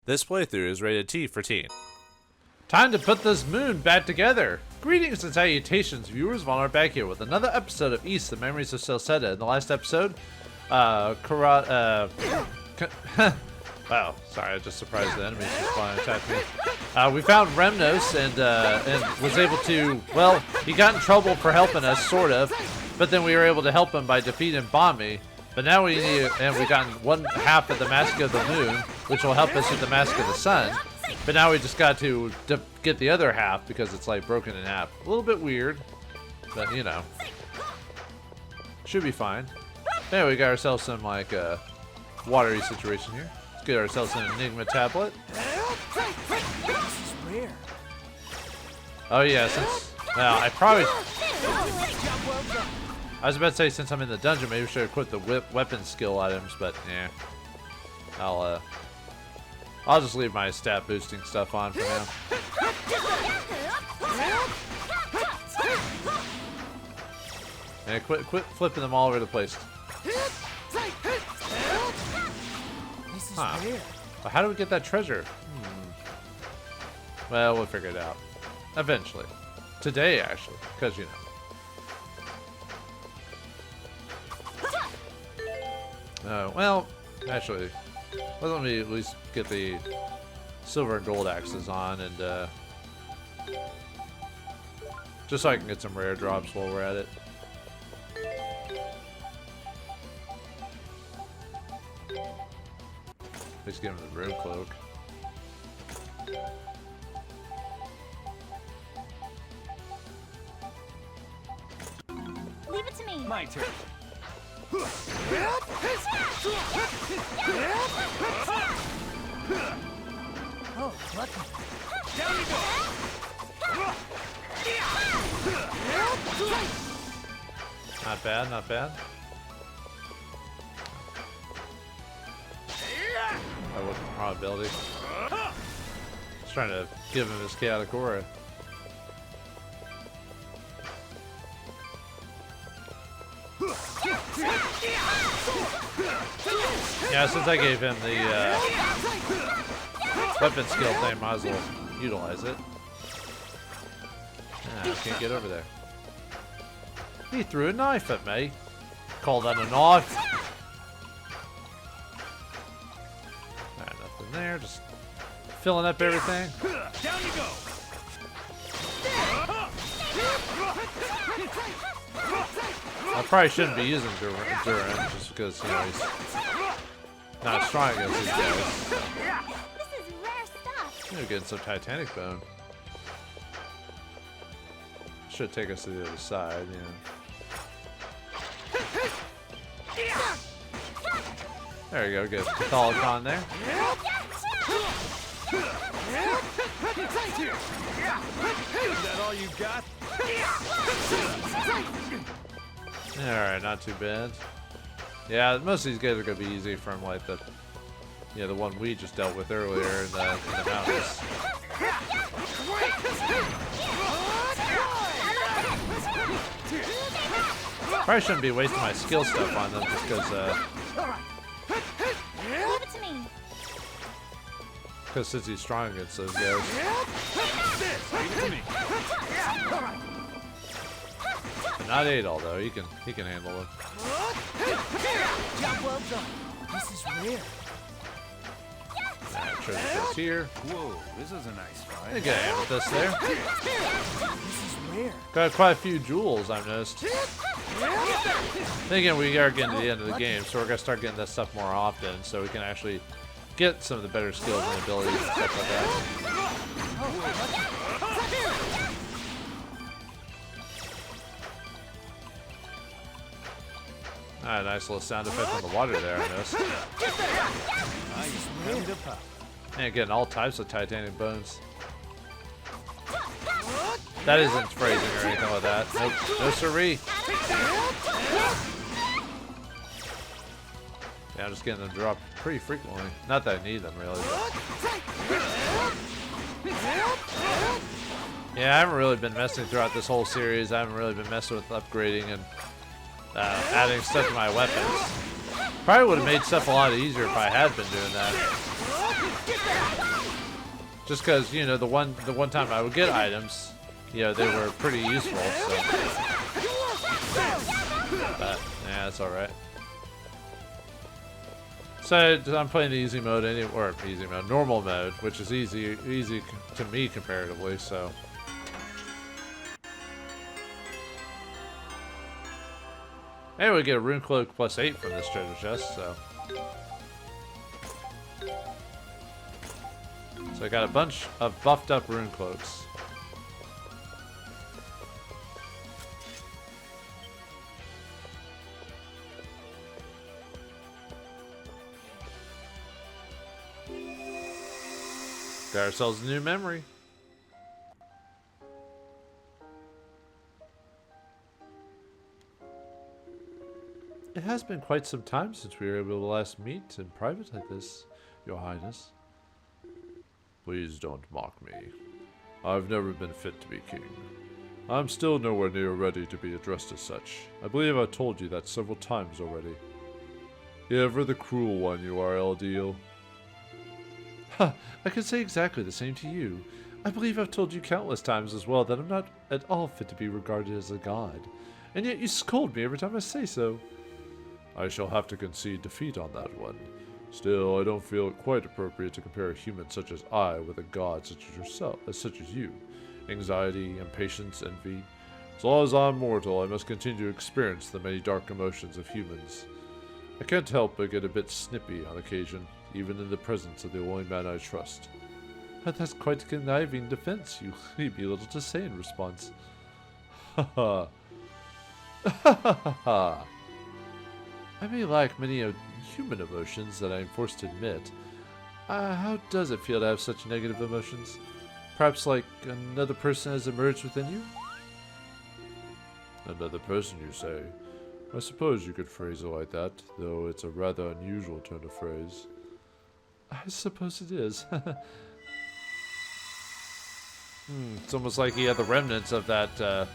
This playthrough is rated T for teen. Time to put this moon back together! Greetings and salutations, viewers. Vauldemare back here with another episode of Ys, the Memories of Celceta. In the last episode, wow, sorry, I just surprised the enemies just flying attack me. We found Remnos and was able to, well, he got in trouble for helping us, sort of, but then we were able to help him by defeating Bombi. But now we need, and we got one half of the Mask of the Moon, which will help us with the Mask of the Sun. But now we just got to get the other half because it's like broken in half. A little bit weird, but you know, should be fine. Anyway, we got ourselves some like watery situation here. Let's get ourselves an Enigma tablet. Oh yeah, since now I was about to say since I'm in the dungeon, maybe I should equip the weapon skill items, but yeah, I'll just leave my stat boosting stuff on for now. And quit flipping them all over the place. Huh. But how do we get that treasure? Well, we'll figure it out. Eventually. Today, actually. Because, you know. Well, actually, let me at least get the silver and gold axes on, and just so I can get some rare drops while we're at it. Let's give him the road cloak. Leave it to me. My turn. Oh, lucky. Down you go. Not bad, not bad. By what probability? Just trying to give him his chaotic aura. Yeah, since I gave him the weapon skill thing, might as well utilize it. I can't get over there. He threw a knife at me. Call that a knife? Alright, nothing there. Just filling up everything. Down you go. I probably shouldn't be using Duran just because, you know, he's not strong against these guys. So. This is rare stuff. We're getting some Titanic bone. Should take us to the other side, you know. There you go, get Catholicon there. Is that all you got? Alright, not too bad. Yeah, most of these guys are gonna be easy from like the one we just dealt with earlier in the mountains. Probably shouldn't be wasting my skill stuff on them just because Leave it to me. since he's strong against those guys. Leave it to me. Not Adol though, he can handle it. Job well done. This is rare. Alright, treasure chest here. Whoa, this is a nice I find. got amethyst there. This is rare. Got quite a few jewels, I've noticed. Then again, we are getting to the end of the game, so we're gonna start getting that stuff more often, so we can actually get some of the better skills and abilities and stuff like that. Alright, nice little sound effect on the water there, I noticed. And getting all types of titanium bones. That isn't phrasing or anything like that. Nope, no siree. Yeah, I'm just getting them dropped pretty frequently. Not that I need them really, but... Yeah, I haven't really been messing throughout this whole series. I haven't really been messing with upgrading and adding stuff to my weapons. Probably would have made stuff a lot easier if I had been doing that. Just because, you know, the one time I would get items, you know, they were pretty useful, so. But, yeah, that's alright. So, I'm playing the easy mode, normal mode, which is easy to me comparatively, so. And we get a rune cloak +8 from this treasure chest, so. So I got a bunch of buffed up rune cloaks. Got ourselves a new memory. It has been quite some time since we were able to last meet in private like this, Your Highness. Please don't mock me. I've never been fit to be king. I'm still nowhere near ready to be addressed as such. I believe I told you that several times already. Ever the cruel one you are, LDL. Ha! I could say exactly the same to you. I believe I've told you countless times as well that I'm not at all fit to be regarded as a god. And yet you scold me every time I say so. I shall have to concede defeat on that one. Still, I don't feel it quite appropriate to compare a human such as I with a god such as yourself, such as you. Anxiety, impatience, envy. As long as I'm mortal, I must continue to experience the many dark emotions of humans. I can't help but get a bit snippy on occasion, even in the presence of the only man I trust. That's quite a conniving defense. You leave me little to say in response. Ha ha. Ha ha ha ha. I may lack many human emotions that I am forced to admit. How does it feel to have such negative emotions? Perhaps like another person has emerged within you? Another person, you say? I suppose you could phrase it like that, though it's a rather unusual turn of phrase. I suppose it is. It's almost like he had the remnants of that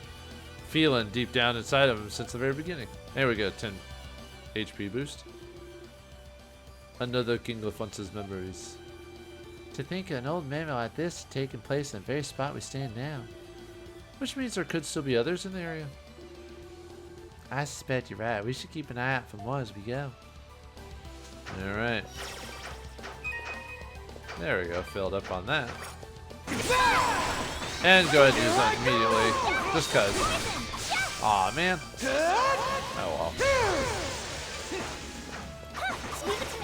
feeling deep down inside of him since the very beginning. There we go, 10 HP boost. Another King Lafonce's memories. To think an old memory like this taking place in the very spot we stand now. Which means there could still be others in the area. I suspect you're right. We should keep an eye out for more as we go. Alright. There we go, filled up on that. And go ahead and use that immediately. Just cause. Aw, man. Oh well.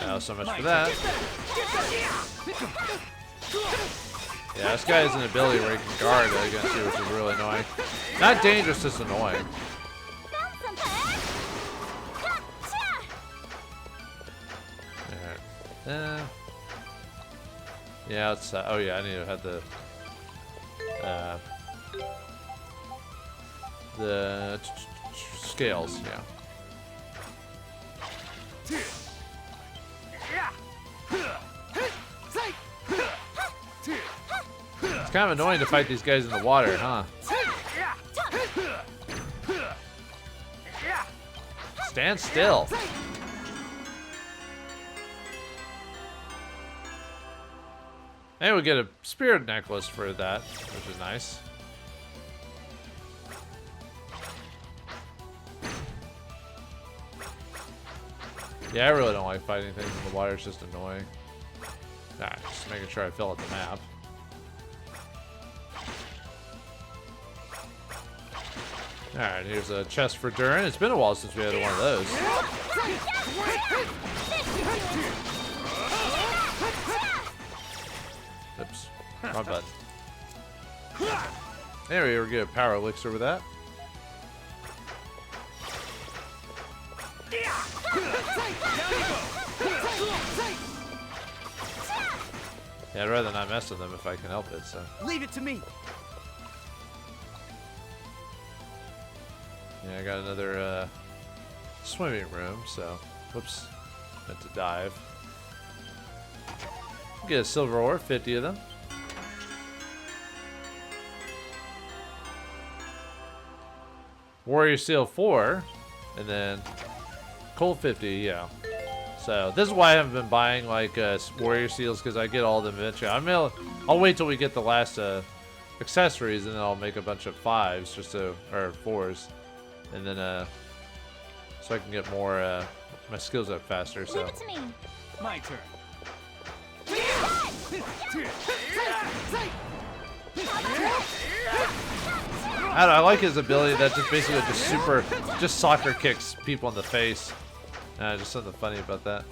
Oh, so much for that. Yeah, this guy has an ability where he can guard against you, which is really annoying. Not dangerous, just annoying. Alright. Yeah, it's, oh yeah, I need to have the scales, yeah. It's kind of annoying to fight these guys in the water, huh? Stand still. And we get a spirit necklace for that, which is nice. Yeah, I really don't like fighting things in the water. It's just annoying. Nah, just making sure I fill out the map. Alright, here's a chest for Durin. It's been a while since we had one of those. Oops. Wrong button. There we go, we get a power elixir with that. Yeah, I'd rather not mess with them if I can help it, so. Leave it to me. Yeah, I got another swimming room, so. Whoops. Meant to dive. Get a silver ore, 50 of them. Warrior Seal 4, and then coal 50, yeah. So this is why I haven't been buying like warrior seals, because I get all of them eventually. I'll wait till we get the last accessories, and then I'll make a bunch of 5s just to, or 4s, and then so I can get more my skills up faster. So Leave it to me. My turn. I like his ability that just basically just soccer kicks people in the face. Just something funny about that.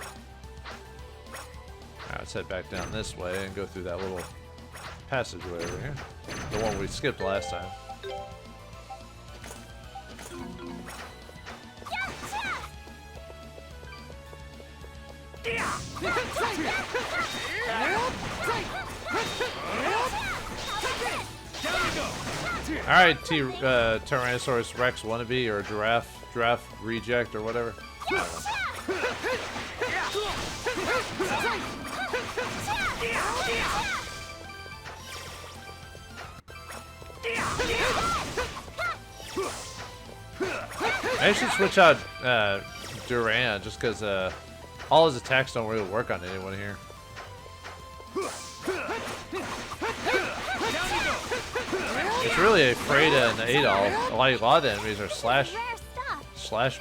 Alright, let's head back down this way and go through that little passageway over here. The one we skipped last time. Alright, Tyrannosaurus Rex wannabe, or giraffe reject, or whatever. I should switch out Duran just because all his attacks don't really work on anyone here. It's really a Freda and Adol. Like a lot of the enemies are slash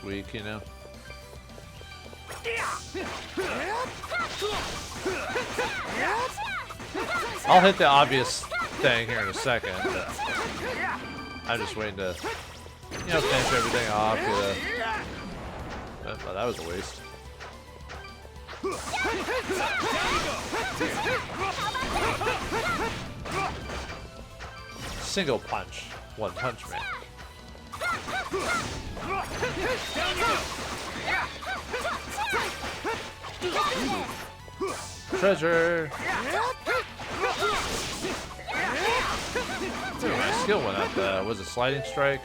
weak, you know. I'll hit the obvious thing here in a second, but I'm just waiting to, you know, finish everything off. But that was a waste. Single punch, one punch man. Treasure. Ooh, my skill went up. Was it sliding strike?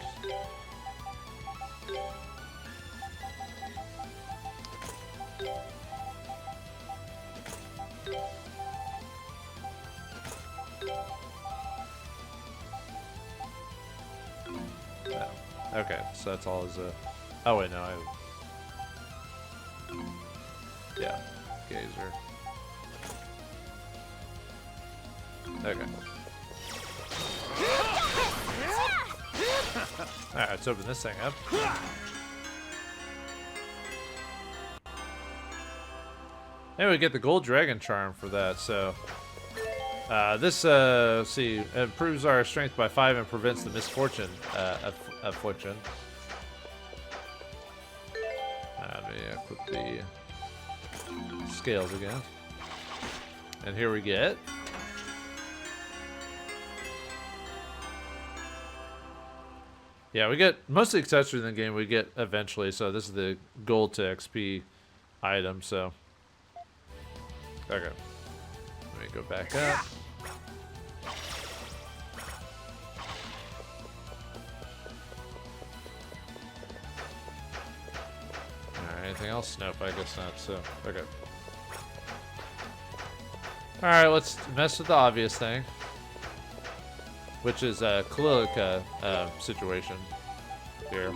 No. Okay, so that's all his. Oh wait, no. Yeah, gazer. Okay. Alright, let's open this thing up. And we get the gold dragon charm for that, so this let's see, improves our strength by 5 and prevents the misfortune affliction. Let me equip the scales again. And here we get we get most of the accessories in the game we get eventually, so this is the gold to XP item, so. Okay. Let me go back up. Alright, anything else? Nope, I guess not, so, okay. Alright, let's mess with the obvious thing, which is a Kalilica situation here.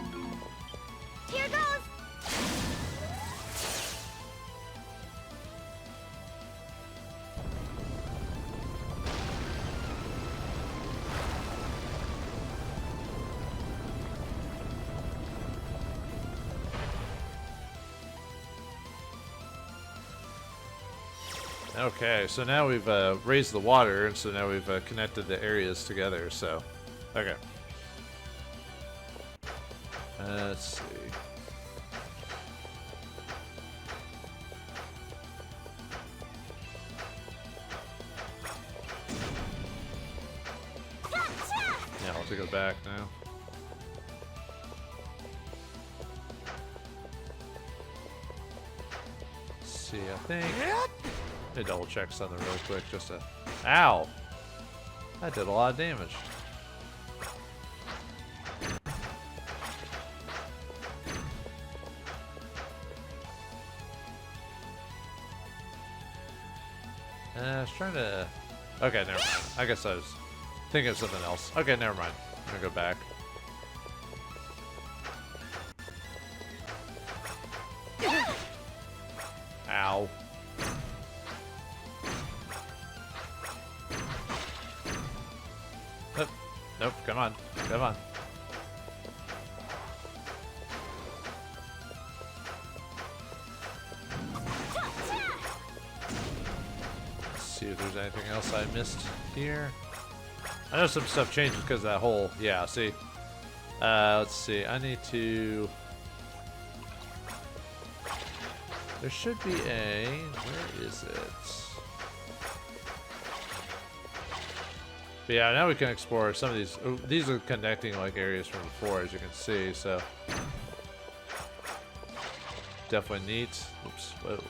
Here goes. Okay, so now we've raised the water, and so now we've connected the areas together, so, okay. Let's see. Yeah, I'll have to go back now. Let's see, I think. Let me double check something real quick, just to. Ow! That did a lot of damage. I was trying to. Okay, never mind. I guess I was thinking of something else. Okay, never mind. I'm gonna go back. Ow. Nope. Nope. Come on. Come on. Let's see if there's anything else I missed here. I know some stuff changes because of that whole, yeah, see. Let's see, I need to, there should be a, where is it? But yeah, now we can explore some of these. Oh, these are connecting like areas from before, as you can see, so. Definitely neat. Oops, whoa.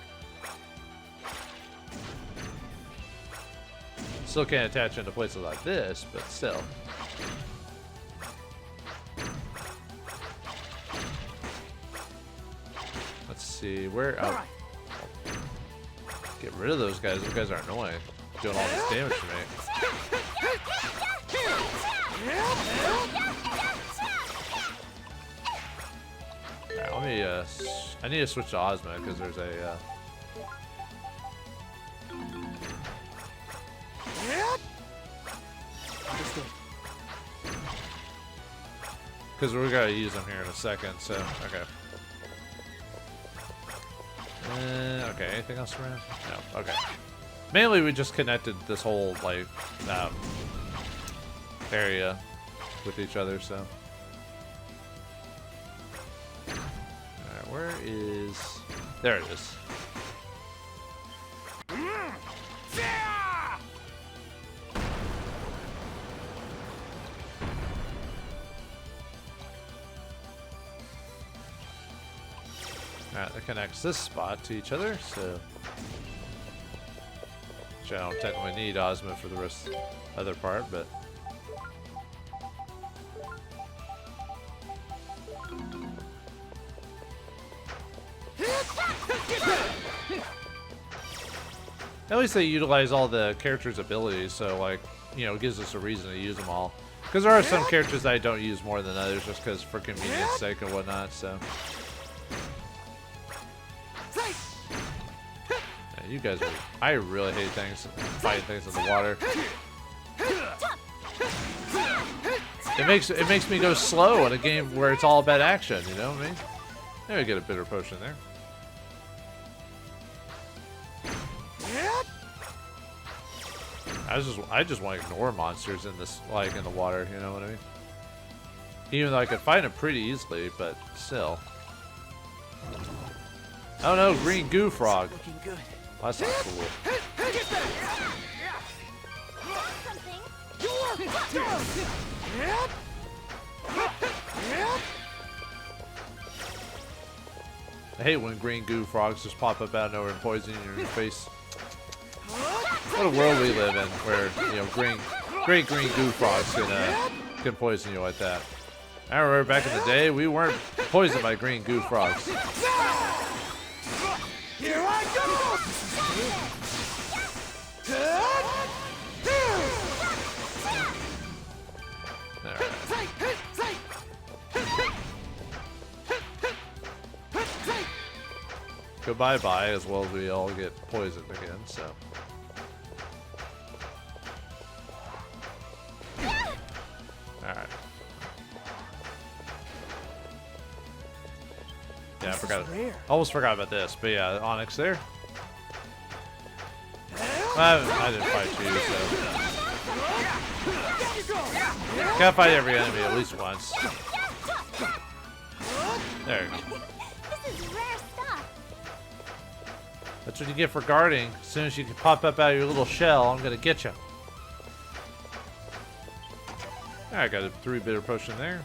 Still can't attach into places like this, but still. Let's see, where, oh. Get rid of those guys. Those guys are annoying. Doing all this damage to me. Alright, let me, I need to switch to Ozma because there's a, because we're gonna use them here in a second, so, okay. Okay, anything else around? No, okay. Mainly we just connected this whole, like, area with each other, so. Alright, where is... There it is. Alright, that connects this spot to each other, so... Which I don't technically need Ozma for the rest of the other part, but... At least they utilize all the characters' abilities, so like, you know, it gives us a reason to use them all. Because there are some characters that I don't use more than others just because for convenience sake and whatnot, so... Yeah, you guys are... I really hate things, fighting things in the water. It makes me go slow in a game where it's all about action, you know what I mean? There we get a bitter potion there. I just want to ignore monsters in this, like, in the water, you know what I mean? Even though I could find them pretty easily, but still. Oh no, green goo frog. Well, that's not cool. I hate when green goo frogs just pop up out of nowhere and poison you in your face. What a world we live in, where, you know, great green goo frogs can poison you like that. I remember back in the day, we weren't poisoned by green goo frogs. Here I go! Go bye-bye, as well as we all get poisoned again, so. Alright. Yeah, I forgot. Almost forgot about this, but yeah, Onyx there. I didn't fight you, so. Gotta fight every enemy at least once. There you go. This is rare stuff. That's what you get for guarding. As soon as you can pop up out of your little shell, I'm gonna get you. Alright, got a 3 bitter potion there.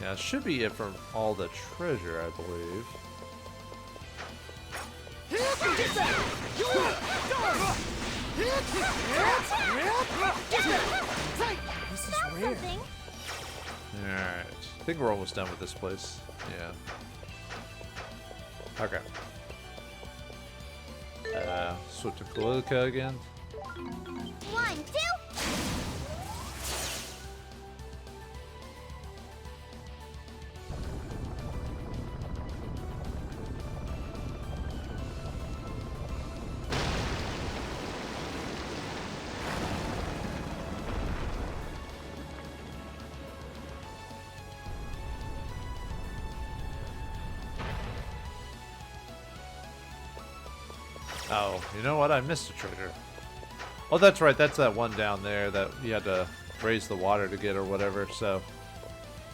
Yeah, it should be it for all the treasure, I believe. This is rare. Alright. I think we're almost done with this place. Yeah. Okay. Switch to Kalilka again. 1, 2. Oh, you know what? I missed a treasure. Oh, that's right. That's that one down there that you had to raise the water to get or whatever. So,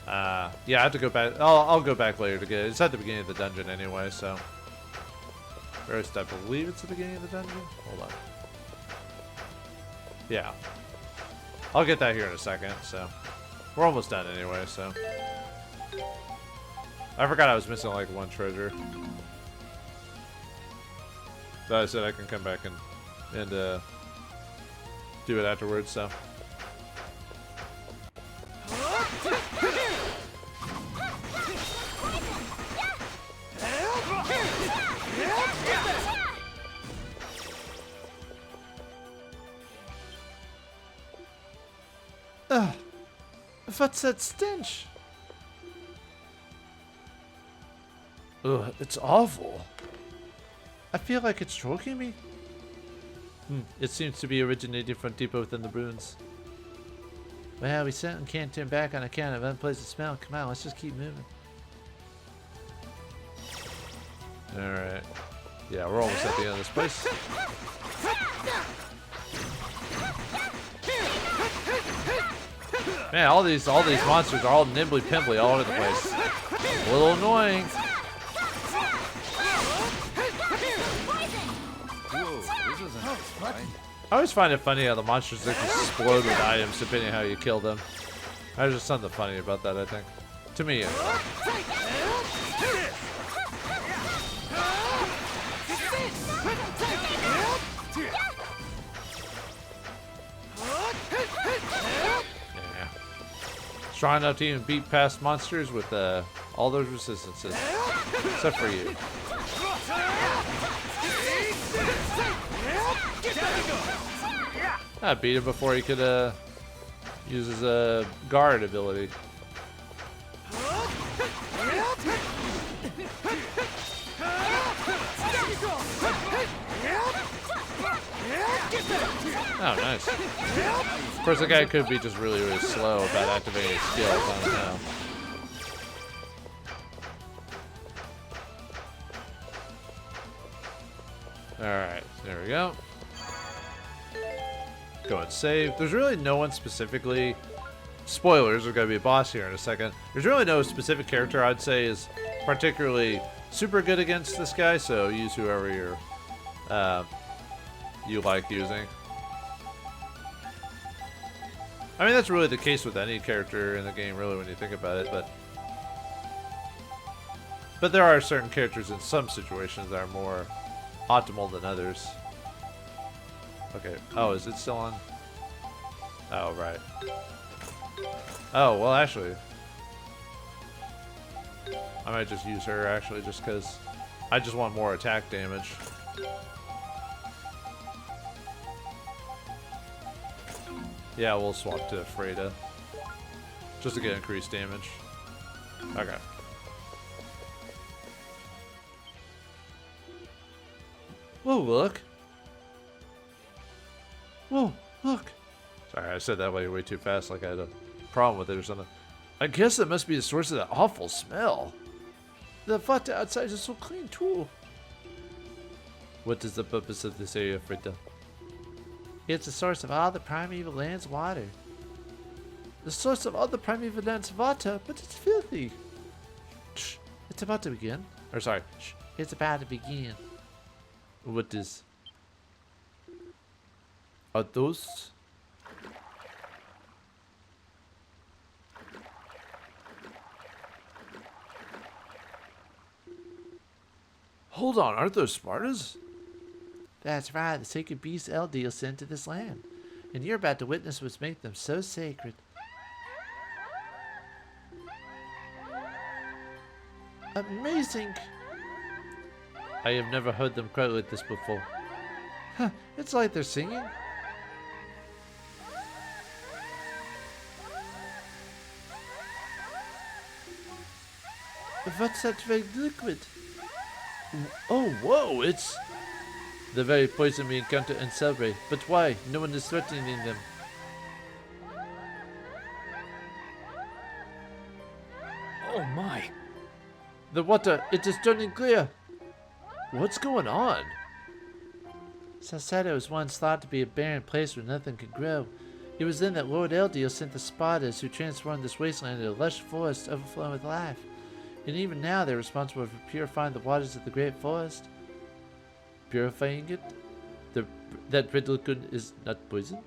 yeah, I have to go back. I'll go back later to get it. It's at the beginning of the dungeon anyway, so. First, I believe it's the beginning of the dungeon. Hold on. Yeah. I'll get that here in a second, so. We're almost done anyway, so. I forgot I was missing like one treasure. So I said I can come back and do it afterwards, so. What's that stench? Ugh, it's awful. I feel like it's choking me. It seems to be originating from deep within the ruins. Well, we certainly can't turn back on account of unpleasant smell. Come on, let's just keep moving. Alright. Yeah, we're almost at the end of this place. Man, all these monsters are all nimbly pimbly all over the place. A little annoying. I always find it funny how the monsters like explode with items depending on how you kill them. There's just something funny about that, I think. To me, anyway. Yeah. Strong enough to even beat past monsters with all those resistances. Except for you. I beat him before he could use his guard ability. Oh, nice. Of course, the guy could be just really, really slow about activating his skills. I don't know. Alright, there we go. Go and save. There's really no one specifically. Spoilers, there's going to be a boss here in a second. There's really no specific character I'd say is particularly super good against this guy, so use whoever you like using. I mean, that's really the case with any character in the game, really, when you think about it, but there are certain characters in some situations that are more optimal than others. Okay. Oh, is it still on? Oh, right. Oh, well, actually. I might just use her, actually, just because I just want more attack damage. Yeah, we'll swap to Freda. Just to get increased damage. Okay. Whoa, look. Whoa, look. Sorry, I said that way too fast, like I had a problem with it or something. I guess that must be the source of that awful smell. The Vita outside is so clean, too. What is the purpose of this area, Frida? It's the source of all the primeval land's water. The source of all the primeval land's water, but it's filthy. Shh, it's about to begin. Or sorry, shh, it's about to begin. What is... Are those... Hold on, aren't those Spartas? That's right, the sacred beast Eldiel sent to this land. And you're about to witness what's made them so sacred. Amazing! I have never heard them cry like this before. Huh, it's like they're singing. What's that vague liquid? Oh, whoa, it's the very poison we encounter in Celebrate. But why? No one is threatening them. Oh my! The water, it is turning clear. What's going on? Celceta was once thought to be a barren place where nothing could grow. It was then that Lord Eldiel sent the Spartas, who transformed this wasteland into a lush forest overflowing with life. And even now they're responsible for purifying the waters of the great forest. Purifying it? That red liquid is not poison?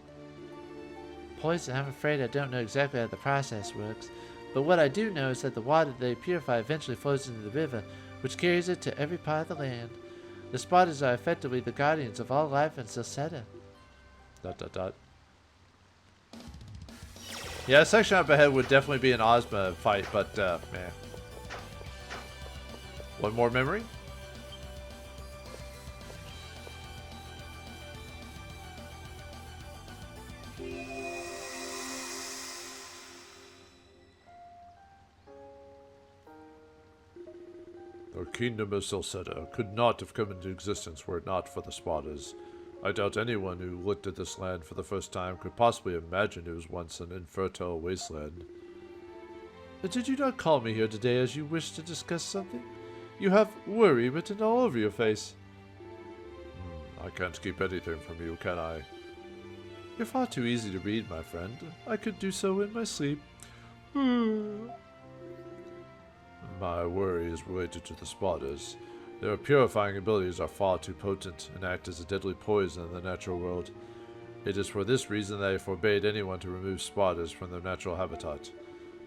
Poison? I'm afraid I don't know exactly how the process works. But what I do know is that the water they purify eventually flows into the river, which carries it to every part of the land. The Spartans are effectively the guardians of all life in Celceta. ... Yeah, a section up ahead would definitely be an Ozma fight, but, man. One more memory? The kingdom of Celceta could not have come into existence were it not for the Spartas. I doubt anyone who looked at this land for the first time could possibly imagine it was once an infertile wasteland. Did you not call me here today as you wished to discuss something? You have worry written all over your face. I can't keep anything from you, can I? You're far too easy to read, my friend. I could do so in my sleep. My worry is related to the Spartas. Their purifying abilities are far too potent and act as a deadly poison in the natural world. It is for this reason that I forbade anyone to remove Spartas from their natural habitat.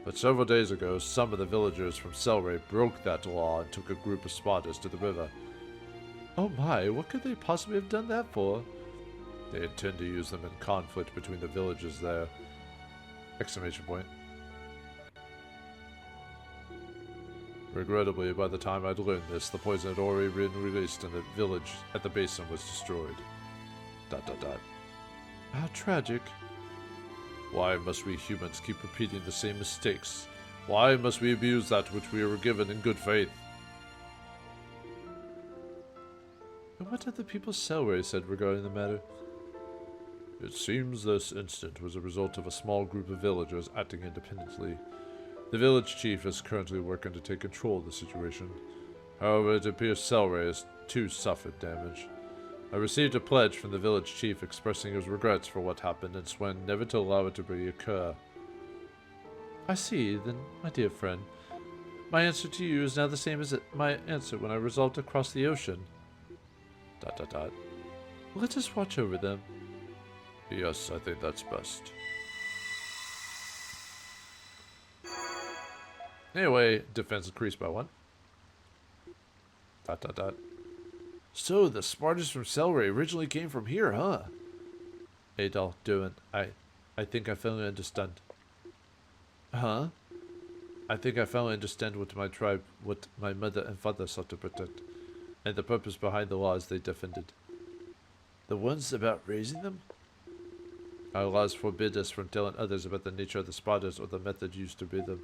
But several days ago, some of the villagers from Selray broke that law and took a group of Spartas to the river. Oh my, what could they possibly have done that for? They intend to use them in conflict between the villages there. Exclamation point. Regrettably, by the time I'd learned this, the poison had already been released and the village at the basin was destroyed. ... How tragic. Why must we humans keep repeating the same mistakes? Why must we abuse that which we were given in good faith? And what had the people of Selray said regarding the matter? It seems this incident was a result of a small group of villagers acting independently. The village chief is currently working to take control of the situation. However, it appears Selray has too suffered damage. I received a pledge from the village chief expressing his regrets for what happened and sworn never to allow it to reoccur. I see, then, my dear friend. My answer to you is now the same as my answer when I resolved to cross the ocean. ... Let us watch over them. Yes, I think that's best. Anyway, defense increased by 1. ... So, the Spartans from Selray originally came from here, huh? Adol, Duin, I think I finally understand. Huh? I think I finally understand what my tribe, what my mother and father sought to protect, and the purpose behind the laws they defended. The ones about raising them? Our laws forbid us from telling others about the nature of the Spartans or the method used to breed them.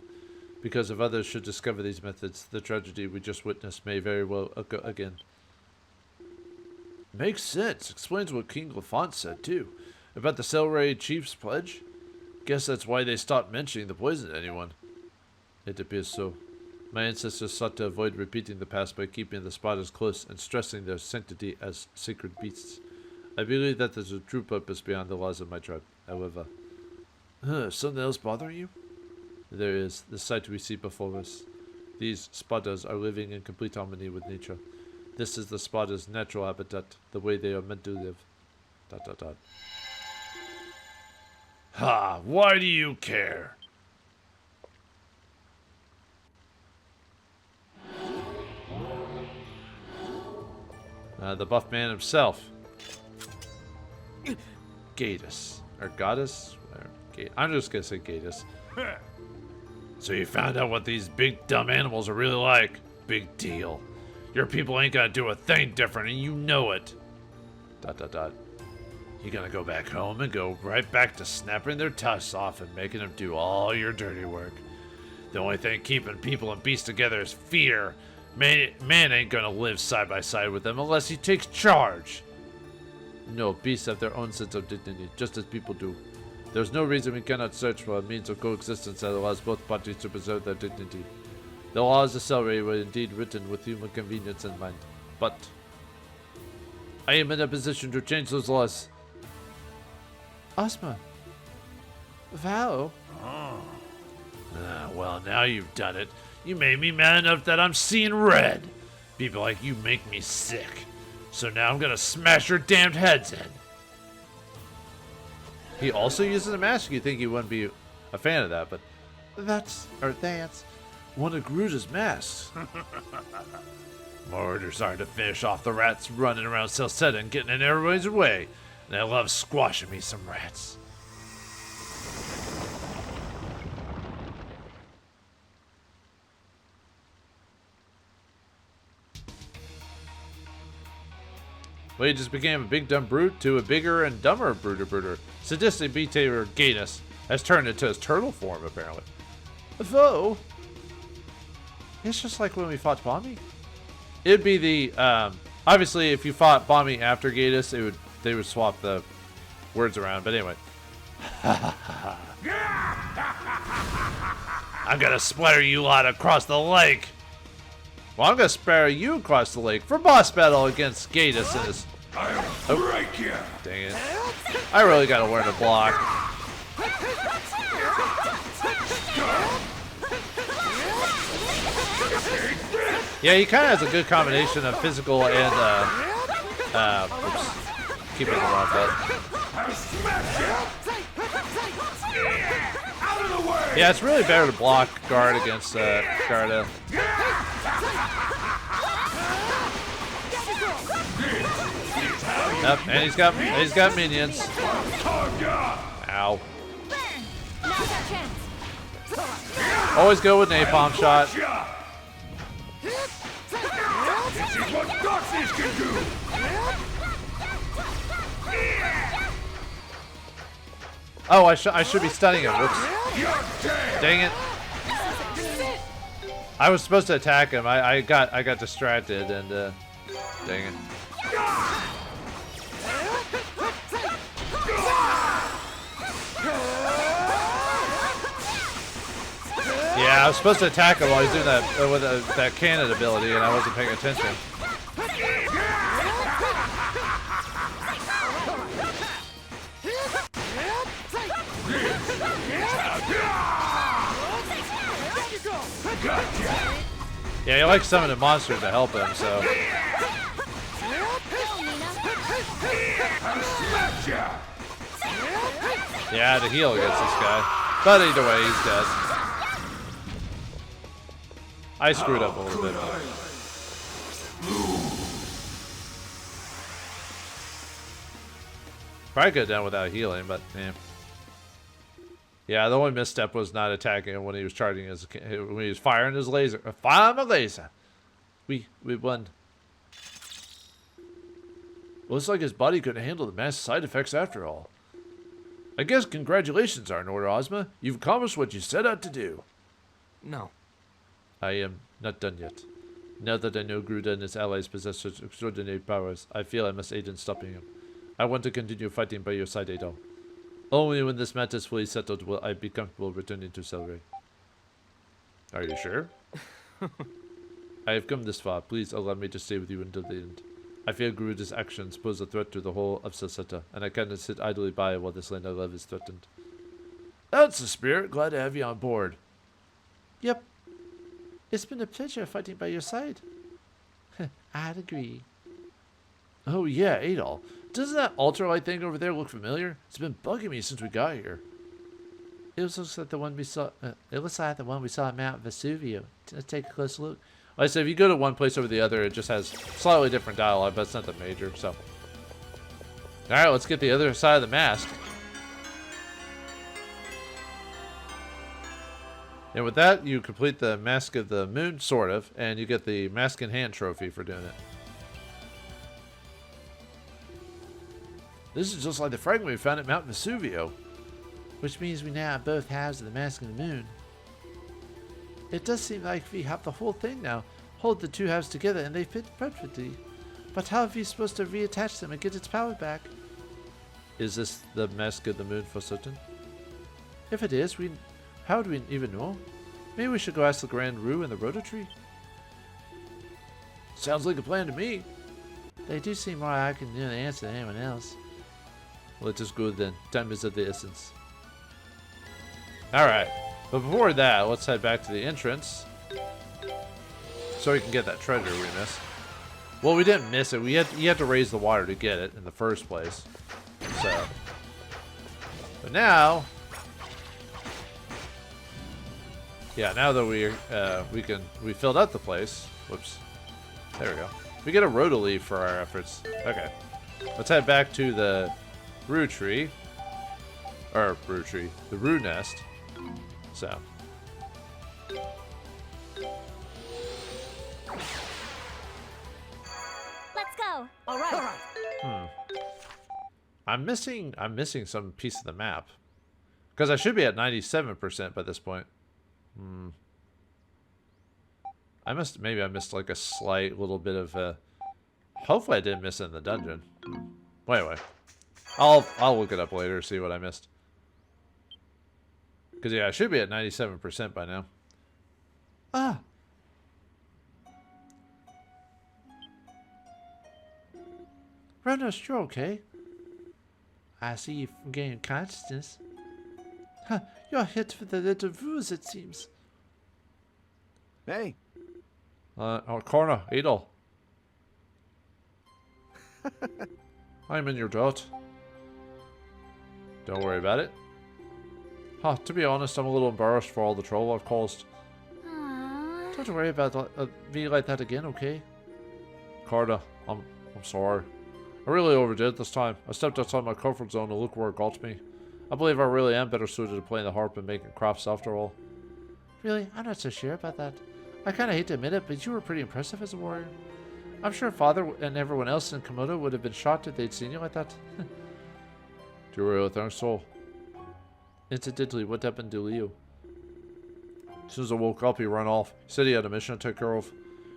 Because if others should discover these methods, the tragedy we just witnessed may very well occur again. Makes sense. Explains what King Lafont said, too. About the Selray chief's pledge. Guess that's why they stopped mentioning the poison to anyone. It appears so. My ancestors sought to avoid repeating the past by keeping the Spartans close and stressing their sanctity as sacred beasts. I believe that there's a true purpose behind the laws of my tribe, however. Something else bothering you? There is. The sight we see before us. These Spartas are living in complete harmony with nature. This is the Sparta's natural habitat, the way they are meant to live. ... Ha! Why do you care? The buff man himself. Gatus. Or Goddess? I'm just gonna say Gatus. So you found out what these big dumb animals are really like. Big deal. Your people ain't gonna do a thing different and you know it. ... You gonna go back home and go right back to snapping their tusks off and making them do all your dirty work. The only thing keeping people and beasts together is fear. Man ain't gonna live side by side with them unless he takes charge. No, beasts have their own sense of dignity, just as people do. There's no reason we cannot search for a means of coexistence that allows both parties to preserve their dignity. The laws of Selray were indeed written with human convenience in mind, but I am in a position to change those laws. Ozma. Val. Well, now you've done it. You made me mad enough that I'm seeing red. People like you make me sick. So now I'm gonna smash your damned heads in. He also uses a mask. You'd think he wouldn't be a fan of that, but that's one of Groot's masks. My orders are to finish off the rats running around Celceta and getting in everybody's way. And I love squashing me some rats. Well, he just became a big dumb brute to a bigger and dumber brooder. Sadistic beat-taker Gatus has turned into his turtle form, apparently. Though, it's just like when we fought Bommy. It'd be the, obviously, if you fought Bommy after Gatus, they would swap the words around, but anyway. I'm gonna splatter you lot across the lake. Well, I'm gonna spare you across the lake for boss battle against Gatus and his... I'll break you. Dang it. I really gotta learn to block. Yeah, he kind of has a good combination of physical and, oops. Keep it in the wrong button. I'll smash you. Out of the way. Yeah, it's really better to block guard against, Garda. Yep, and he's got minions. Ow. Always go with napalm shot. This is what darkness can do. Oh, I should be stunning him. Whoops. Dang it. I was supposed to attack him. I got distracted and dang it. Yeah, I was supposed to attack him while he's doing that with that cannon ability, and I wasn't paying attention. Yeah, he likes summoning monsters to help him, so. Yeah, to heal against this guy. But either way, he's dead. I screwed up a little bit. Probably could have done without healing, but yeah. Yeah, the only misstep was not attacking him when he was charging when he was firing his laser. Fire my laser. We won. Looks like his body couldn't handle the mass side effects after all. I guess congratulations are in order, Ozma. You've accomplished what you set out to do. No. I am not done yet. Now that I know Groot and his allies possess such extraordinary powers, I feel I must aid in stopping him. I want to continue fighting by your side, Adol. Only when this matter is fully settled will I be comfortable returning to Celery. Are you sure? I have come this far. Please allow me to stay with you until the end. I fear Groot's actions pose a threat to the whole of Celceta, and I cannot sit idly by while this land I love is threatened. That's the spirit. Glad to have you on board. Yep. It's been a pleasure fighting by your side. I'd agree. Oh yeah, Adol. Doesn't that ultralight thing over there look familiar? It's been bugging me since we got here. It looks like the one we saw. It looks like the one we saw at Mount Vesuvio. Let's take a close look. Like I said, if you go to one place over the other, it just has slightly different dialogue, but it's not the major. So, all right, let's get the other side of the mask. And with that, you complete the Mask of the Moon, sort of, and you get the Mask in Hand trophy for doing it. This is just like the fragment we found at Mount Vesuvio. Which means we now have both halves of the Mask of the Moon. It does seem like we have the whole thing now. Hold the two halves together and they fit perfectly. But how are we supposed to reattach them and get its power back? Is this the Mask of the Moon for certain? If it is, how do we even know? Maybe we should go ask the Grand Roo in the Roto Tree? Sounds like a plan to me. They do seem more like I can know the answer than anyone else. Well, it is good then. Time is of the essence. Alright. But before that, let's head back to the entrance. So we can get that treasure we missed. Well, we didn't miss it. You had to raise the water to get it in the first place. So. But now. Yeah, now that we filled out the place. Whoops. There we go. We get a Rotolee for our efforts. Okay. Let's head back to the Rue Tree. Or Rue Tree. The Rue Nest. So. Let's go. All right. I'm missing some piece of the map. Because I should be at 97% by this point. Maybe I missed like a slight little bit of hopefully I didn't miss it in the dungeon. Well, anyway. I'll look it up later, see what I missed. Because yeah, I should be at 97% by now. Ah. Renos, you're okay. I see you've gained consciousness. Huh, you're hit with a little ruse, it seems. Hey. Corner, Adol. I'm in your debt. Don't worry about it. To be honest, I'm a little embarrassed for all the trouble I've caused. Aww. Don't worry about me like that again, okay? Carta, I'm sorry. I really overdid it this time. I stepped outside my comfort zone and look where it got me. I believe I really am better suited to playing the harp and making crafts after all. Really? I'm not so sure about that. I kind of hate to admit it, but you were pretty impressive as a warrior. I'm sure Father and everyone else in Komodo would have been shocked if they'd seen you like that. Do you really think so? Incidentally, what happened to Leo? As soon as I woke up, he ran off. He said he had a mission to take care of.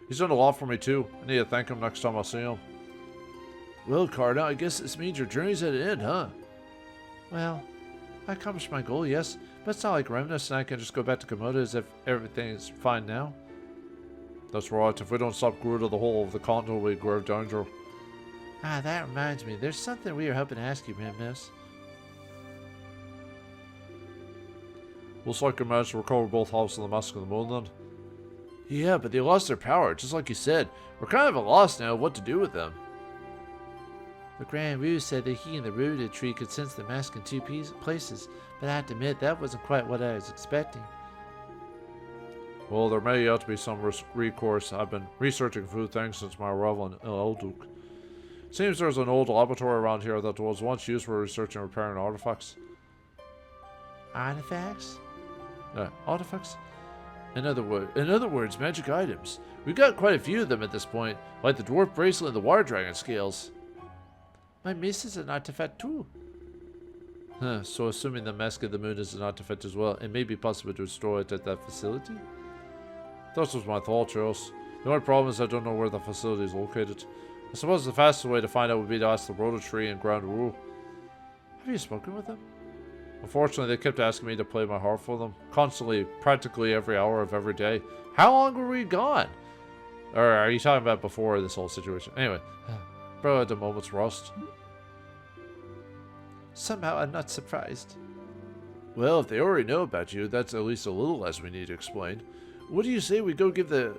He's done a lot for me too. I need to thank him next time I see him. Well, Carta, I guess this means your journey's at an end, huh? Well, I accomplished my goal, yes, but it's not like Remnus and I can just go back to Komodo as if everything is fine now. That's right. If we don't stop Garuda, the whole of the continent will be grave danger. Ah, that reminds me. There's something we were hoping to ask you, Remnus. Looks like you managed to recover both halves of the Mask of the Moon then. Yeah, but they lost their power, just like you said. We're kind of at a loss now of what to do with them. The Grand Roo said that he and the Rooted Tree could sense the mask in two places, but I have to admit that wasn't quite what I was expecting. Well, there may yet to be some recourse. I've been researching food things since my arrival in Elduk. Seems there's an old laboratory around here that was once used for researching and repairing artifacts. Artifacts? Artifacts? In other words, magic items. We've got quite a few of them at this point, like the dwarf bracelet and the water dragon scales. My miss is an artifact too. So assuming the Mask of the Moon is an artifact as well, it may be possible to restore it at that facility? That was my thought, yes. The only problem is I don't know where the facility is located. I suppose the fastest way to find out would be to ask the Rhoda Tree and Ground Rule. Have you spoken with them? Unfortunately, they kept asking me to play my harp for them. Constantly, practically every hour of every day. How long were we gone? Or are you talking about before this whole situation? Anyway, bro, at the moment's rust. Somehow I'm not surprised. Well, if they already know about you, that's at least a little less we need to explain. What do you say we go give the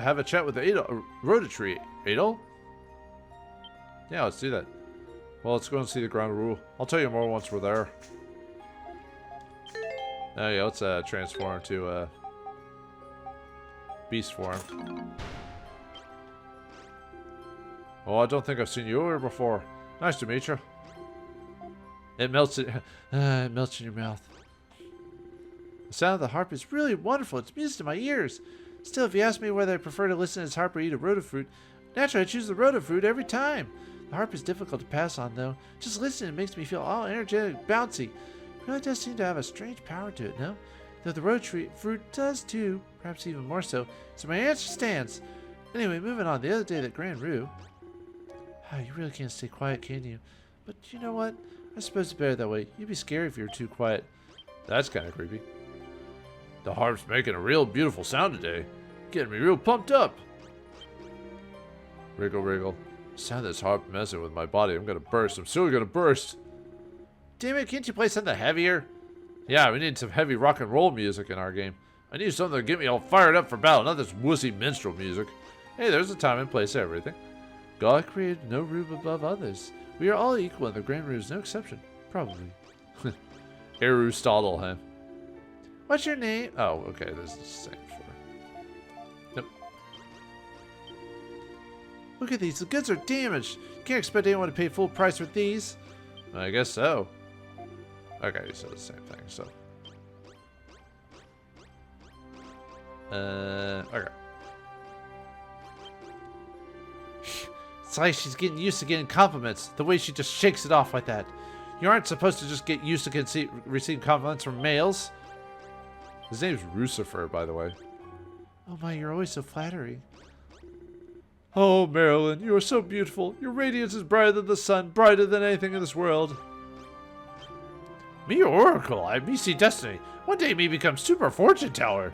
have a chat with the Adol, Rhoda Tree? Adol? Yeah, let's do that. Well, let's go and see the ground rule. I'll tell you more once we're there. Oh yeah, let's transform to beast form. Oh, I don't think I've seen you here before. Nice to meet you. It melts in your mouth. The sound of the harp is really wonderful. It's music to my ears. Still, if you ask me whether I prefer to listen to this harp or eat a rotafruit, naturally I choose the rotafruit every time. The harp is difficult to pass on, though. Just listening makes me feel all energetic, bouncy. It really does seem to have a strange power to it, no? Though the rotafruit does too, perhaps even more so. So my answer stands. Anyway, moving on. The other day, that Grand Roo. Oh, you really can't stay quiet, can you? But you know what? I suppose it's better that way. You'd be scary if you were too quiet. That's kind of creepy. The harp's making a real beautiful sound today. Getting me real pumped up. Wriggle, wriggle. Sound this harp messing with my body. I'm gonna burst. I'm still gonna burst. Damn it, can't you play something heavier? Yeah, we need some heavy rock and roll music in our game. I need something to get me all fired up for battle, not this wussy minstrel music. Hey, there's a time and place to everything. God created no room above others. We are all equal, and the Grand Rue is no exception. Probably. Aristotle, huh? What's your name? Oh, okay, this is the same for. Nope. Look at these. The goods are damaged. You can't expect anyone to pay full price for these. I guess so. Okay, so the same thing, so. Okay. It's like she's getting used to getting compliments. The way she just shakes it off like that. You aren't supposed to just get used to receiving compliments from males. His name's Lucifer, by the way. Oh my, you're always so flattering. Oh, Marilyn, you are so beautiful. Your radiance is brighter than the sun, brighter than anything in this world. Me, Oracle, me see destiny. One day me become super fortune teller.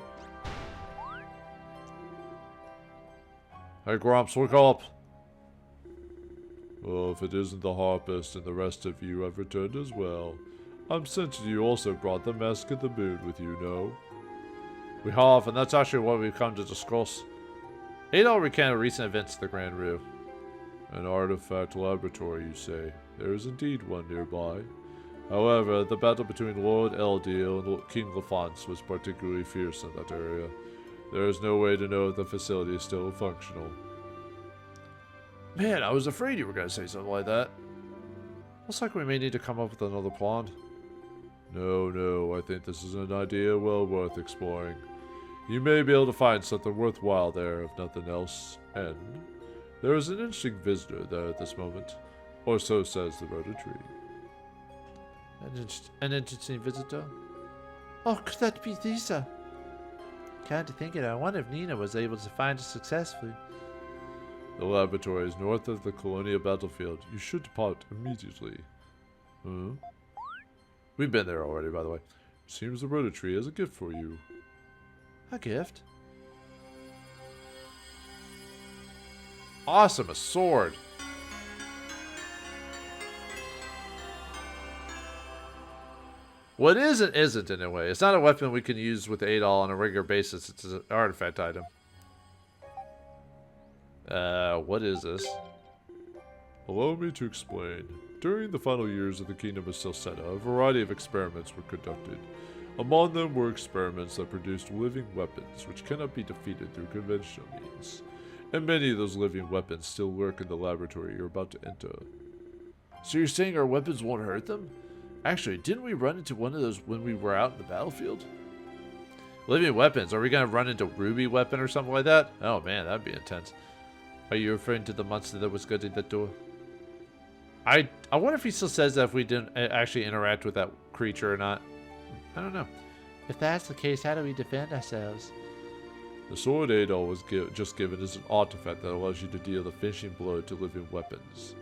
Hey, Grumps, wake up. Well, if it isn't the harpist and the rest of you have returned as well. I'm sensing you also brought the Mask of the Moon with you, no? We have, and that's actually what we've come to discuss. Adol recounted recent events at the Grand Rue. An artifact laboratory, you say. There is indeed one nearby. However, the battle between Lord Eldiel and King Lafance was particularly fierce in that area. There is no way to know if the facility is still functional. Man, I was afraid you were going to say something like that. Looks like we may need to come up with another plan. No, I think this is an idea well worth exploring. You may be able to find something worthwhile there, if nothing else. And there is an interesting visitor there at this moment. Or so says the Rhoda Tree. An interesting visitor? Oh, could that be Lisa? Can't think it. I wonder if Nina was able to find it successfully. The laboratory is north of the Colonial battlefield. You should depart immediately. Huh? We've been there already, by the way. Seems the Rhoda Tree has a gift for you. A gift? Awesome, a sword. What isn't in a way. It's not a weapon we can use with Adol on a regular basis. It's an artifact item. What is this? Allow me to explain. During the final years of the Kingdom of Celceta, a variety of experiments were conducted. Among them were experiments that produced living weapons, which cannot be defeated through conventional means. And many of those living weapons still lurk in the laboratory you're about to enter. So you're saying our weapons won't hurt them? Actually, didn't we run into one of those when we were out in the battlefield? Living weapons. Are we going to run into Ruby weapon or something like that? Oh man, that'd be intense. Are you referring to the monster that was guarding that door? I wonder if he still says that if we didn't actually interact with that creature or not. I don't know. If that's the case, how do we defend ourselves? The sword Adol was just given as an artifact that allows you to deal the finishing blow to living weapons.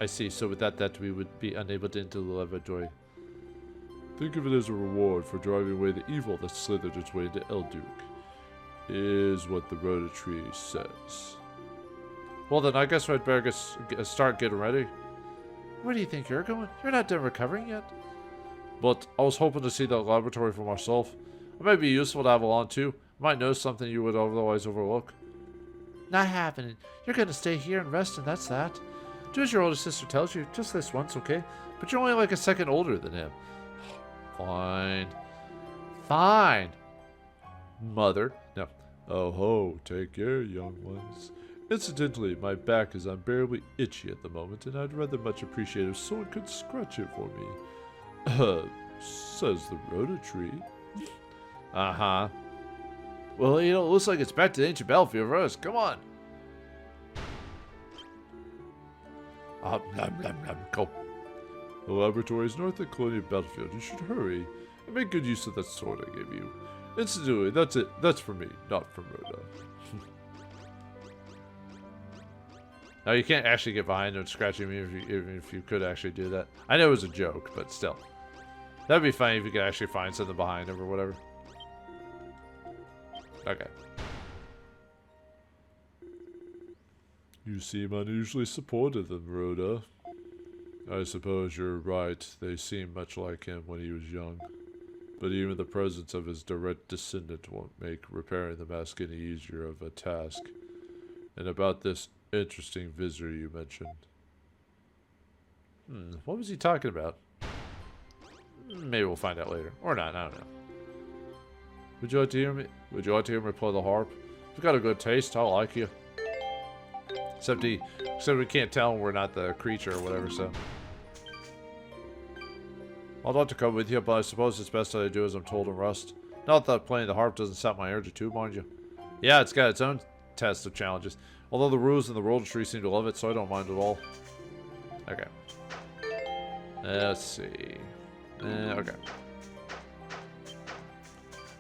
I see. So without that, we would be unable to enter the laboratory. Think of it as a reward for driving away the evil that slithered its way into Elduke. Is what the Rhoda Tree says. Well then, I guess I'd better start getting ready. Where do you think you're going? You're not done recovering yet. But I was hoping to see the laboratory for myself. It might be useful to have along too. I might know something you would otherwise overlook. Not happening. You're going to stay here and rest, and that's that. Do as your older sister tells you, just this once, okay? But you're only like a second older than him. Fine. Fine. Mother. No. Oh ho, take care, young ones. Incidentally, my back is unbearably itchy at the moment, and I'd rather much appreciate if someone could scratch it for me. Says the Rhoda Tree. Uh-huh. Well, you know, it looks like it's back to the ancient battlefield for us. Come on. Go. The laboratory is north of the Colonial battlefield. You should hurry and make good use of that sword I gave you. Incidentally, that's it. That's for me, not for Rhoda. Now, you can't actually get behind him scratching me even if you could actually do that. I know it was a joke, but still. That'd be funny if you could actually find something behind him or whatever. Okay. You seem unusually supportive of Rhoda. I suppose you're right. They seem much like him when he was young. But even the presence of his direct descendant won't make repairing the mask any easier of a task. And about this interesting visitor you mentioned. What was he talking about? Maybe we'll find out later. Or not, I don't know. Would you like to hear me? Would you like to hear me play the harp? You've got a good taste. I like you. Except we can't tell we're not the creature or whatever, so. I'd like to come with you, but I suppose it's best that I do as I'm told in Rust. Not that playing the harp doesn't sap my energy too, mind you. Yeah, it's got its own test of challenges. Although the rules and the world tree seem to love it, so I don't mind at all. Okay. Let's see. Okay.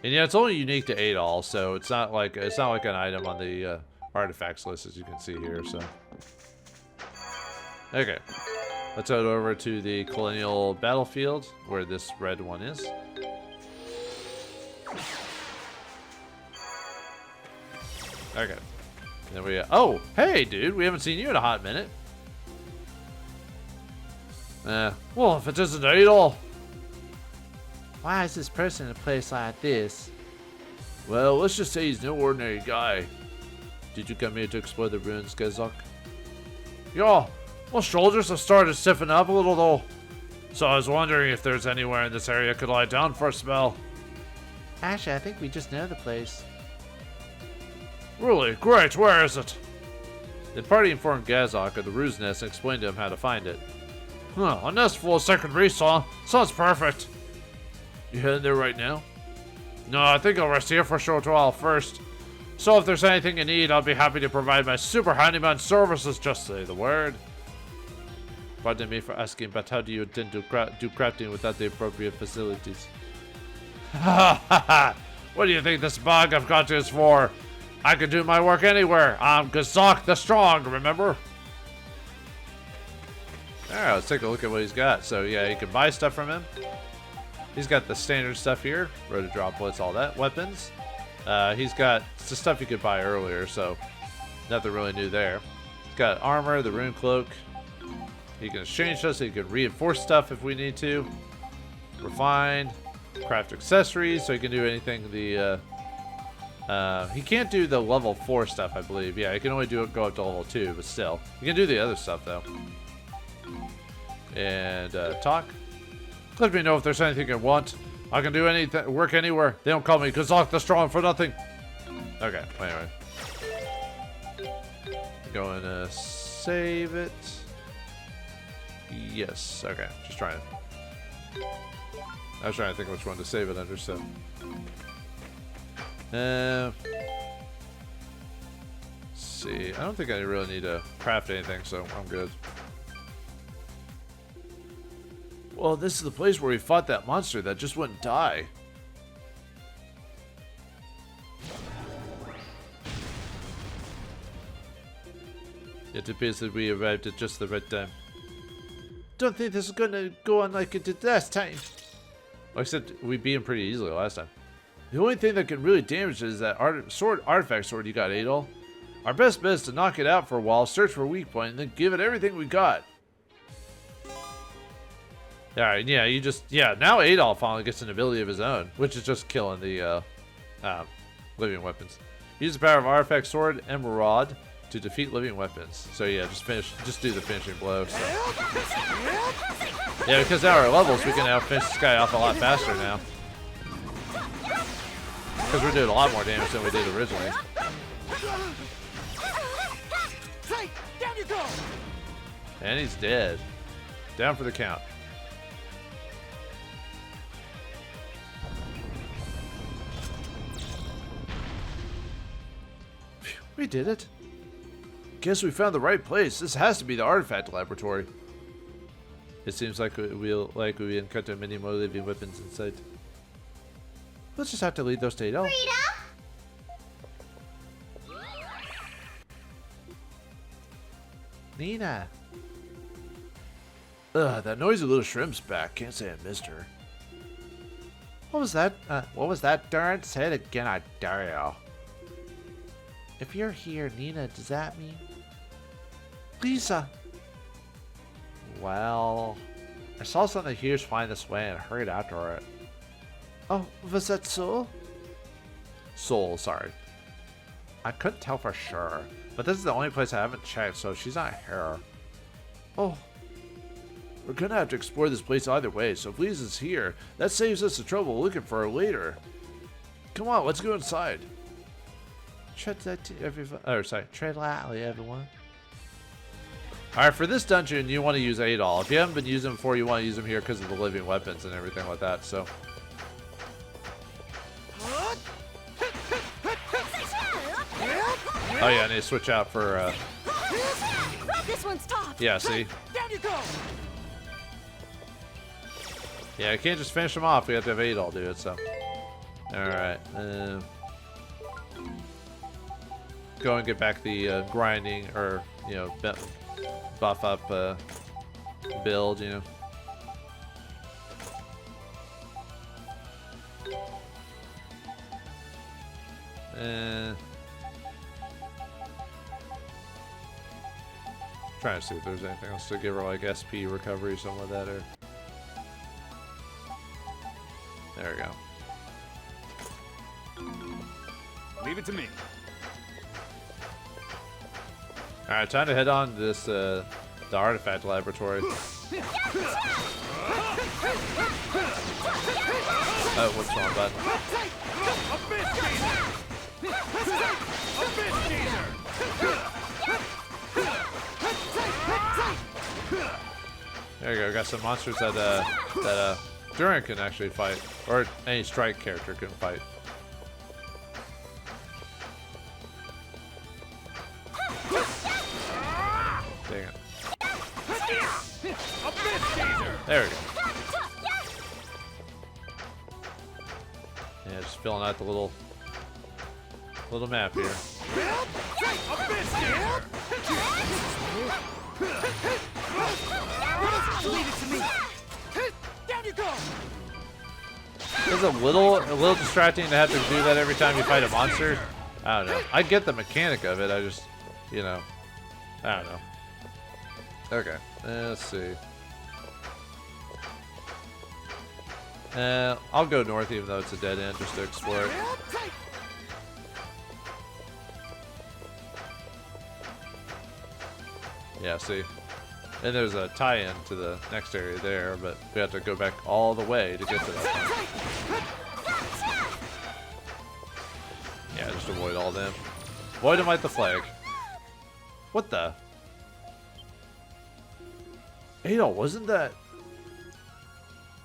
And yeah, it's only unique to Adol, so it's not like an item on the artifacts list, as you can see here. So, okay, let's head over to the Colonial Battlefield where this red one is. Okay, and then we. Oh, hey, dude, we haven't seen you in a hot minute. Well, if it isn't Adol. Why is this person in a place like this? Well, let's just say he's no ordinary guy. Did you come here to explore the ruins, Gezok? Yeah, my shoulders have started to stiffen up a little though. So I was wondering if there's anywhere in this area I could lie down for a spell. Actually, I think we just know the place. Really? Great, where is it? The party informed Gazok of the ruse nest and explained to him how to find it. Huh, a nest full of sacred resaw. Sounds perfect. You heading there right now? No, I think I'll rest here for a short while first. So if there's anything you need, I'll be happy to provide my super handyman services. Just say the word. Pardon me for asking, but how do you intend to do crafting without the appropriate facilities? Ha ha ha! What do you think this bag I've got is for? I can do my work anywhere. I'm Gezok the Strong, remember? Alright, let's take a look at what he's got. So yeah, you can buy stuff from him. He's got the standard stuff here. Rhoda droplets, all that. Weapons. He's got the stuff you could buy earlier, so nothing really new there. He's got armor, the rune cloak. He can exchange stuff, so he can reinforce stuff if we need to. Refine. Craft accessories, so he can do anything he can't do the level 4 stuff, I believe. Yeah, he can only go up to level 2, but still. He can do the other stuff, though. And talk. Let me know if there's anything you want. I can do anything, work anywhere. They don't call me Gezok the Strong for nothing. Okay, anyway. Going to save it. Yes, okay. Just trying. I was trying to think which one to save it under, so. Let's see. I don't think I really need to craft anything, so I'm good. Well, this is the place where we fought that monster that just wouldn't die. It appears that we arrived at just the right time. Don't think this is gonna go on like it did last time. Except we beat him pretty easily last time. The only thing that can really damage it is that artifact sword you got, Adol. Our best bet is to knock it out for a while, search for a weak point, and then give it everything we got. Alright, yeah, now Adol finally gets an ability of his own, which is just killing the living weapons. Use the power of Artifact Sword Emerald to defeat living weapons. So yeah, just do the finishing blow. So. Yeah, because now our levels, we can now finish this guy off a lot faster now. Because we're doing a lot more damage than we did originally. Down you go. And he's dead. Down for the count. We did it. Guess we found the right place. This has to be the artifact laboratory. It seems like we encounter many more living weapons inside. Let's just have to lead those to Adol. Nina. Ugh, that noisy little shrimp's back. Can't say I missed her. What was that? What was that, darn? Say it again, I dare you. If you're here, Nina, does that mean? Lisa. Well, I saw something huge flying this way and hurried after it. Oh, was that Soul? Soul, sorry. I couldn't tell for sure, but this is the only place I haven't checked, so she's not here. Oh. We're gonna have to explore this place either way, so if Lisa's here, that saves us the trouble looking for her later. Come on, let's go inside. Tread lightly, everyone. Alright, for this dungeon, you want to use Adol. If you haven't been using him before, you want to use him here because of the living weapons and everything like that, so. Oh yeah, I need to switch out for, This one's tough. yeah, see? Down you go. Yeah, I can't just finish them off. We have to have Adol do it, so. Alright. Go and get back the grinding, or, you know, buff up build, you know. Trying to see if there's anything else to give her, like SP recovery or something like that, or. There we go. Leave it to me. Alright, time to head on to this, the artifact laboratory. Oh, what's wrong, bud? A fish teaser. A fish teaser. There you go, got some monsters that Duran can actually fight, or any strike character can fight. Dang it. A fish teaser. There we go. Yeah, just filling out the little map here. A fish teaser. Leave it to me. Down you go. It's a little distracting to have to do that every time you fight a monster. I don't know. I get the mechanic of it. I just, you know, I don't know. Okay, let's see. I'll go north even though it's a dead end just to explore it. Yeah, see? And there's a tie-in to the next area there, but we have to go back all the way to get to that point. Yeah, just avoid all them. Avoid them like the flag. What the? Adol, wasn't that...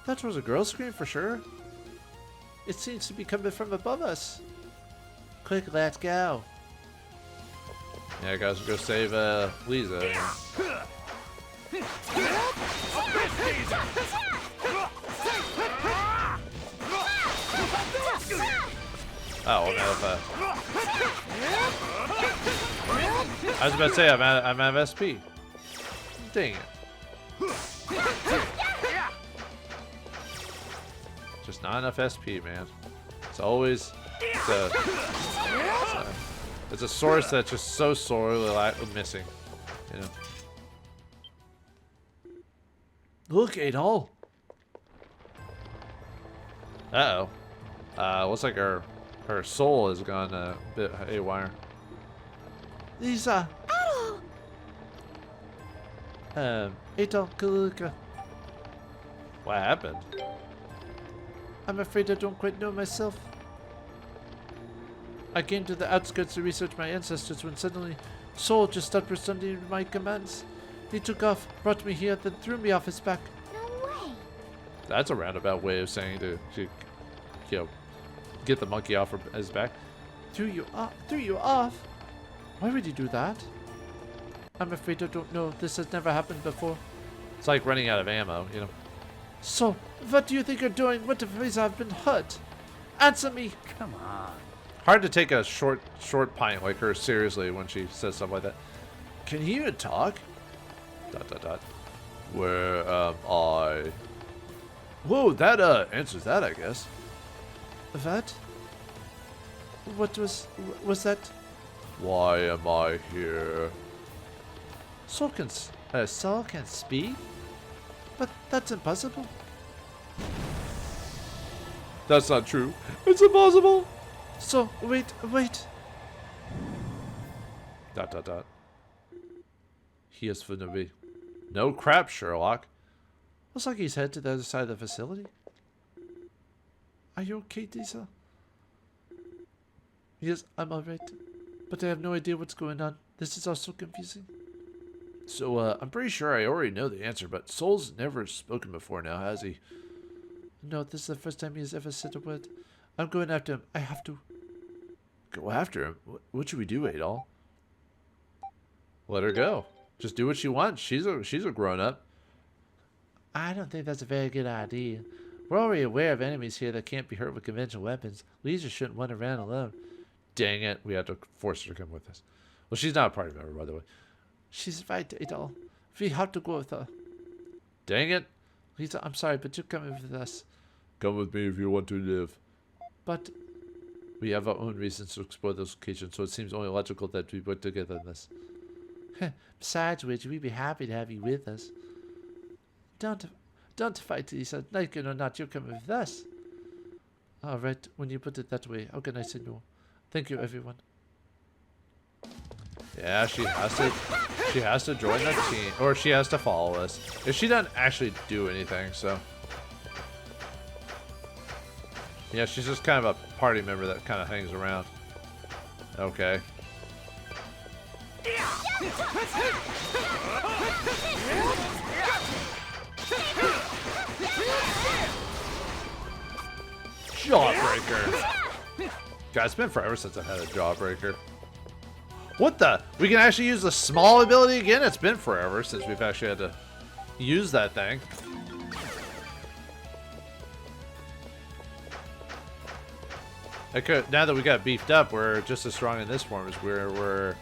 That was a girl scream for sure. It seems to be coming from above us. Quick, let's go. Yeah, guys, we'll go save Lisa. Oh, I'm out of I was about to say I'm out of SP. Dang it. Just not enough SP, man. It's always it's a source that's just so sorely missing, you know. Look, Adol. Uh-oh. Looks like her soul has gone a bit haywire. Lisa. Adol, Kaluka. What happened? I'm afraid I don't quite know myself. I came to the outskirts to research my ancestors when suddenly Soul just stopped responding to my commands. He took off, brought me here, then threw me off his back. No way. That's a roundabout way of saying to you know, get the monkey off his back. Threw you off? Why would he do that? I'm afraid I don't know. This has never happened before. It's like running out of ammo, you know. So, what do you think you're doing? What if Lisa have been hurt? Answer me! Come on. Hard to take a short pint like her seriously when she says stuff like that. Can he even talk? ... Where am I? Whoa, that answers that, I guess. That? What was that? Why am I here? Soul can speak? But that's impossible. That's not true. It's impossible. So, wait. Dot, dot, dot. He has flown away. No crap, Sherlock. Looks like he's headed to the other side of the facility. Are you okay, Diesel? Yes, I'm alright. But I have no idea what's going on. This is all so confusing. So, I'm pretty sure I already know the answer, but Soul's never spoken before now, has he? No, this is the first time he has ever said a word. I'm going after him. I have to. Go after him? What should we do, Adol? Let her go. Just do what she wants. She's a grown-up. I don't think that's a very good idea. We're already aware of enemies here that can't be hurt with conventional weapons. We just shouldn't run around alone. Dang it. We have to force her to come with us. Well, she's not a party member, by the way. She's right, Adol. We have to go with her. Dang it. Lisa, I'm sorry, but you're coming with us. Come with me if you want to live. But we have our own reasons to explore those locations, so it seems only logical that we work together in this. Besides which, we'd be happy to have you with us. Don't fight, Lisa. Like it or not, you're coming with us. All right, when you put it that way, how can I say no? Thank you, everyone. Yeah, she has to join the team, or she has to follow us. If she doesn't actually do anything, so. Yeah, she's just kind of a party member that kind of hangs around. Okay. Jawbreaker. God, it's been forever since I've had a Jawbreaker. What the? We can actually use the small ability again? It's been forever since we've actually had to use that thing. Now that we got beefed up, we're just as strong in this form as we were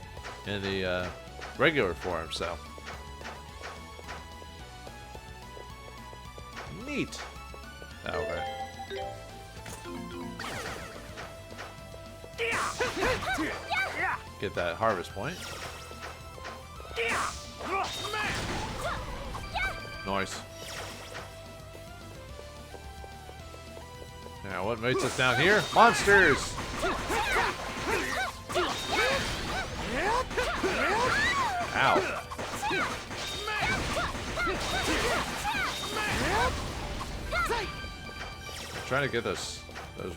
in the regular form, so. Neat. Oh, right. Get that harvest point. Nice. Now, what makes us down here? Monsters! Ow. I'm trying to get those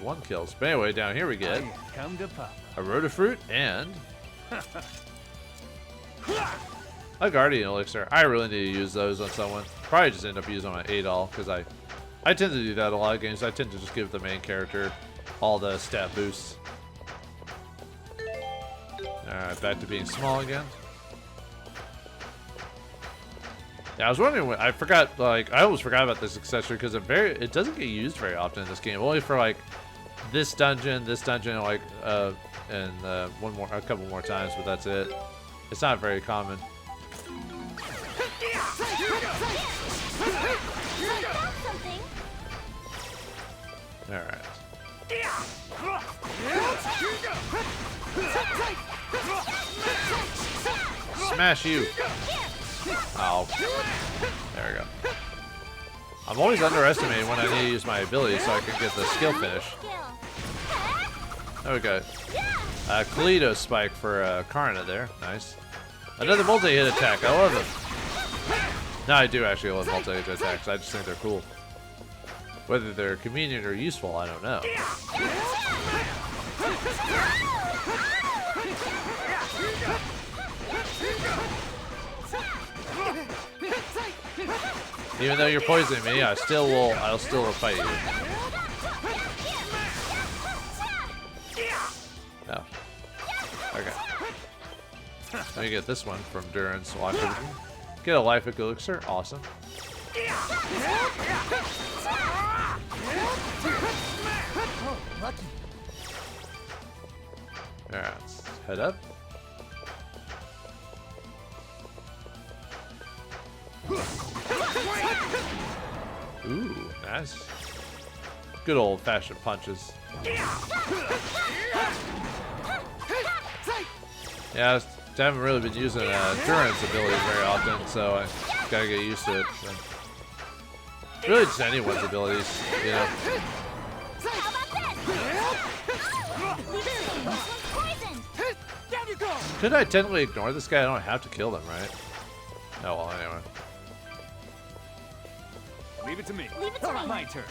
one kills. But anyway, down here we get a Rotafruit and a Guardian Elixir. I really need to use those on someone. Probably just end up using them on Adol, because I tend to do that in a lot of games. I tend to just give the main character all the stat boosts. Alright, back to being small again. Yeah, I was wondering when I forgot, like, I almost forgot about this accessory because it doesn't get used very often in this game. Only for like this dungeon, like and a couple more times, but that's it. It's not very common. Alright. Smash you! Oh. There we go. I'm always underestimating when I need to use my ability so I can get the skill finish. There we go. Kaleidoscope Spike for Karna there. Nice. Another multi-hit attack. I love them. No, I do actually love multi-hit attacks. I just think they're cool. Whether they're convenient or useful, I don't know. Even though you're poisoning me, I'll still fight you. No. Okay. Let me get this one from Duran's Lock. Get a life elixir. Awesome. Alright, let's head up. Ooh, nice. Good old-fashioned punches. Yeah, I haven't really been using endurance abilities very often, so I gotta get used to it. So. Really, just anyone's abilities, you know. How about this? This one's poisoned. Down you go. Could I technically ignore this guy? I don't have to kill them, right? Oh well, anyway. Leave it to me. Leave it to me. My turn.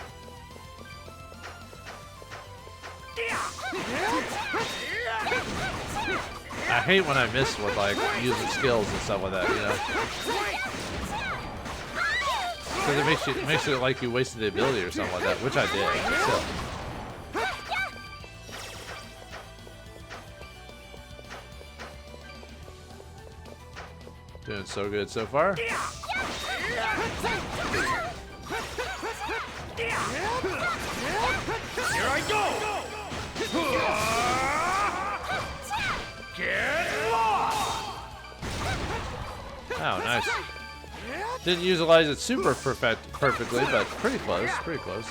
I hate when I miss with like using skills and stuff like that, you know. Because it makes it like you wasted the ability or something like that, which I did. But still. Doing so good so far. Here I go. Get lost. Oh, nice. Didn't utilize it super perfectly, but pretty close, pretty close.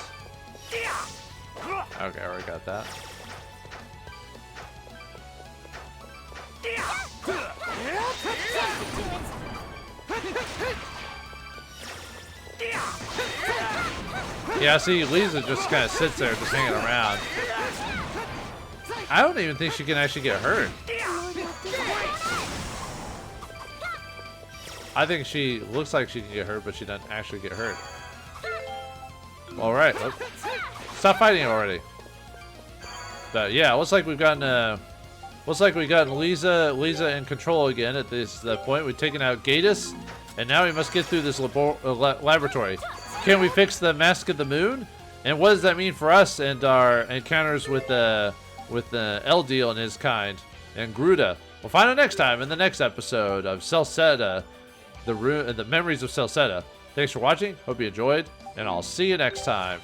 Okay, I already got that. Yeah, see, Lisa just kind of sits there, just hanging around. I don't even think she can actually get hurt. I think she looks like she can get hurt, but she doesn't actually get hurt. All right, stop fighting already. But yeah, looks like we've gotten Lisa in control again at this point. We've taken out Gatus, and now we must get through this laboratory. Can we fix the Mask of the Moon? And what does that mean for us and our encounters with the Eldeal and his kind and Gruda? We'll find out next time in the next episode of Celceta, the Memories of Celceta. Thanks for watching. Hope you enjoyed, and I'll see you next time.